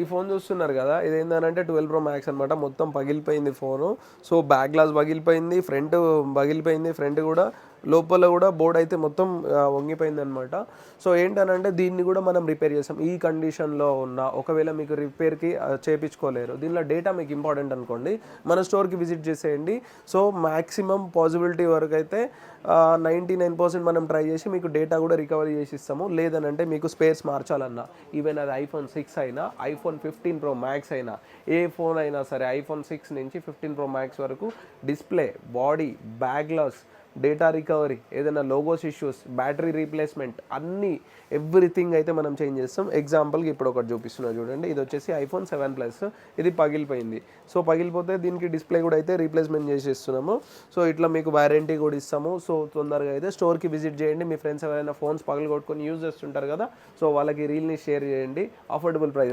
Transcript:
ఈ ఫోన్ చూస్తున్నారు కదా, ఇదేంటంటే 12 ప్రో మ్యాక్స్ అనమాట. మొత్తం పగిలిపోయింది ఫోను. సో బ్యాక్ గ్లాస్ పగిలిపోయింది, ఫ్రంట్ పగిలిపోయింది, ఫ్రంట్ కూడా లోపల కూడా బోర్డ్ అయితే మొత్తం వంగిపోయింది అనమాట. సో ఏంటనంటే దీన్ని కూడా మనం రిపేర్ చేస్తాం. ఈ కండిషన్లో ఉన్న ఒకవేళ మీకు రిపేర్కి చేయించుకోలేరు, దీనిలో డేటా మీకు ఇంపార్టెంట్ అనుకోండి, మన స్టోర్కి విజిట్ చేసేయండి. సో మ్యాక్సిమం పాసిబిలిటీ వరకు అయితే 99% మనం ట్రై చేసి మీకు డేటా కూడా రికవరీ చేసి ఇస్తాము. లేదనంటే మీకు స్పేర్స్ మార్చాలన్నా, ఈవెన్ అది ఐఫోన్ 6 అయినా, ఐఫోన్ 15 ప్రో మ్యాక్స్ అయినా, ఏ ఫోన్ అయినా సరే, ఐఫోన్ 6 నుంచి 15 ప్రో మ్యాక్స్ వరకు display, body, back glass, data recovery, ఏదైనా లోగోస్ ఇష్యూస్, బ్యాటరీ రీప్లేస్మెంట్, అన్నీ ఎవ్రీథింగ్ అయితే మనం చేంజ్ చేస్తాం. ఎగ్జాంపుల్కి ఇప్పుడు ఒకటి చూపిస్తున్నా చూడండి. ఇది వచ్చేసి ఐఫోన్ 7 ప్లస్, ఇది పగిలిపోయింది. సో పగిలిపోతే దీనికి డిస్ప్లే కూడా అయితే రీప్లేస్మెంట్ చేసేస్తున్నాము. సో ఇట్లా మీకు వారంటీ కూడా ఇస్తాము. సో తొందరగా అయితే స్టోర్కి విజిట్ చేయండి. మీ ఫ్రెండ్స్ ఎవరైనా ఫోన్స్ పగలగొట్టుకొని యూజ్ చేస్తుంటారు కదా, సో వాళ్ళకి రీల్ని షేర్ చేయండి. Affordable price.